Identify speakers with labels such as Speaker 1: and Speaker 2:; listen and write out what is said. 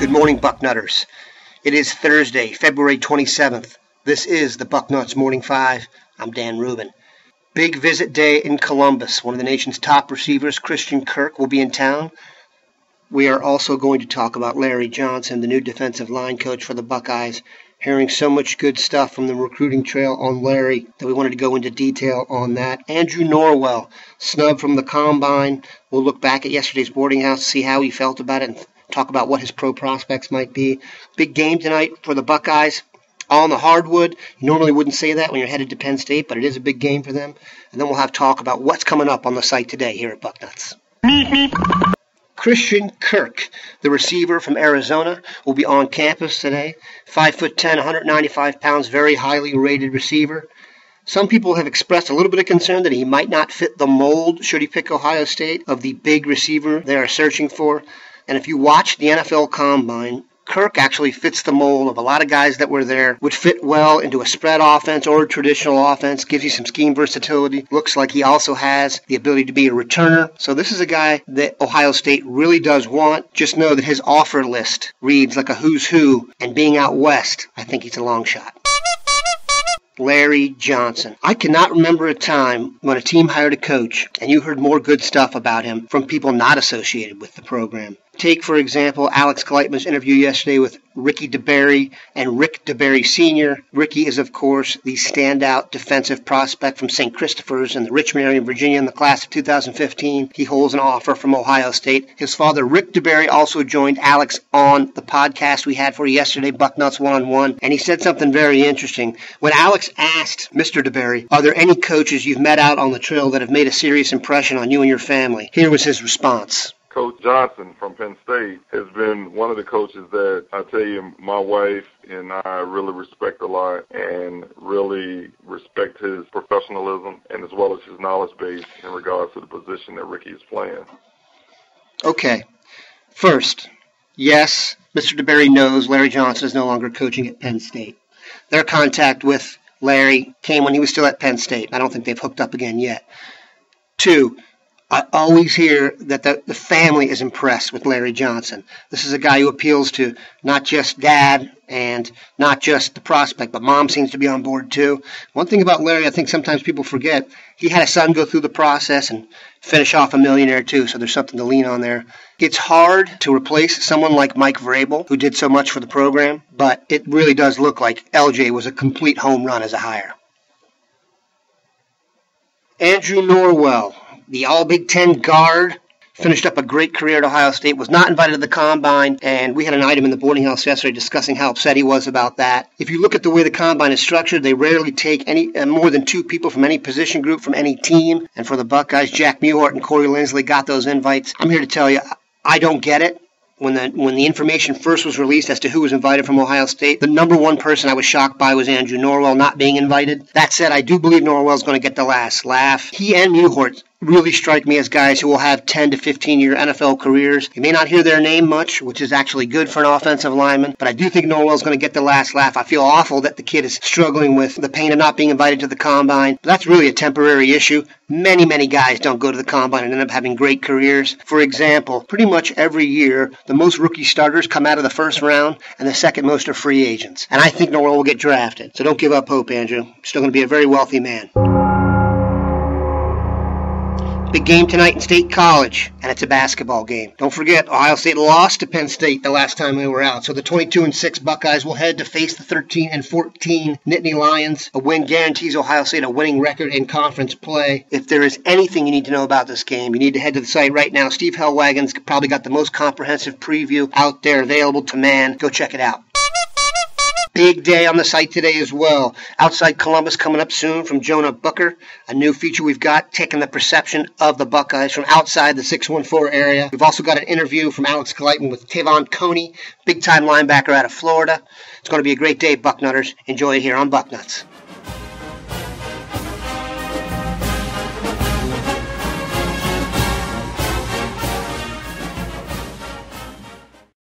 Speaker 1: Good morning, Bucknutters. It is Thursday, February 27th. This is the Bucknuts Morning 5. I'm Dan Rubin. Big visit day in Columbus. One of the nation's top receivers, Christian Kirk, will be in town. We are also going to talk about Larry Johnson, the new defensive line coach for the Buckeyes. Hearing so much good stuff from the recruiting trail on Larry that we wanted to go into detail on that. Andrew Norwell, snubbed from the Combine. We'll look back at yesterday's boarding house, see how he felt about it, and talk about what his pro prospects might be. Big game tonight for the Buckeyes. All on the hardwood. You normally wouldn't say that when you're headed to Penn State, but it is a big game for them. And then we'll have talk about what's coming up on the site today here at Bucknuts. Christian Kirk, the receiver from Arizona, will be on campus today. 5'10", 195 pounds, very highly rated receiver. Some people have expressed a little bit of concern that he might not fit the mold, should he pick Ohio State, of the big receiver they are searching for. And if you watch the NFL Combine, Kirk actually fits the mold of a lot of guys that were there, would fit well into a spread offense or a traditional offense, gives you some scheme versatility. Looks like he also has the ability to be a returner. So this is a guy that Ohio State really does want. Just know that his offer list reads like a who's who, and being out west, I think he's a long shot. Larry Johnson. I cannot remember a time when a team hired a coach and you heard more good stuff about him from people not associated with the program. Take, for example, Alex Gleitman's interview yesterday with Ricky DeBerry and Rick DeBerry Sr. Ricky is, of course, the standout defensive prospect from St. Christopher's in the Richmond area of Virginia in the class of 2015. He holds an offer from Ohio State. His father, Rick DeBerry, also joined Alex on the podcast we had for you yesterday, Bucknuts One-on-One, and he said something very interesting. When Alex asked Mr. DeBerry, are there any coaches you've met out on the trail that have made a serious impression on you and your family? Here was his response.
Speaker 2: Coach Johnson from Penn State has been one of the coaches that I tell you my wife and I really respect a lot and really respect his professionalism and as well as his knowledge base in regards to the position that Ricky is playing.
Speaker 1: Okay. First, yes, Mr. DeBerry knows Larry Johnson is no longer coaching at Penn State. Their contact with Larry came when he was still at Penn State. I don't think they've hooked up again yet. Two, I always hear that the family is impressed with Larry Johnson. This is a guy who appeals to not just dad and not just the prospect, but mom seems to be on board too. One thing about Larry, I think sometimes people forget, he had a son go through the process and finish off a millionaire too, so there's something to lean on there. It's hard to replace someone like Mike Vrabel, who did so much for the program, but it really does look like LJ was a complete home run as a hire. Andrew Norwell, the All-Big Ten guard, finished up a great career at Ohio State, was not invited to the Combine, and we had an item in the boarding house yesterday discussing how upset he was about that. If you look at the way the Combine is structured, they rarely take any more than two people from any position group from any team, and for the Buckeyes, Jack Mewhart and Corey Lindsley got those invites. I'm here to tell you, I don't get it. When the information first was released as to who was invited from Ohio State, the number one person I was shocked by was Andrew Norwell not being invited. That said, I do believe Norwell's going to get the last laugh. He and Mewhart really strike me as guys who will have 10 to 15-year NFL careers. You may not hear their name much, which is actually good for an offensive lineman, but I do think Norwell's going to get the last laugh. I feel awful that the kid is struggling with the pain of not being invited to the Combine, but that's really a temporary issue. Many guys don't go to the Combine and end up having great careers. For example, pretty much every year, the most rookie starters come out of the first round, and the second most are free agents. And I think Norwell will get drafted. So don't give up hope, Andrew. You're still going to be a very wealthy man. Big game tonight in State College, and it's a basketball game. Don't forget, Ohio State lost to Penn State the last time they were out, so the 22-6 Buckeyes will head to face the 13-14 Nittany Lions. A win guarantees Ohio State a winning record in conference play. If there is anything you need to know about this game, you need to head to the site right now. Steve Hellwagon's probably got the most comprehensive preview out there available to man. Go check it out. Big day on the site today as well. Outside Columbus coming up soon from Jonah Booker. A new feature we've got, taking the perception of the Buckeyes from outside the 614 area. We've also got an interview from Alex Gleitman with Tavon Coney, big-time linebacker out of Florida. It's going to be a great day, Bucknutters. Enjoy it here on Bucknuts.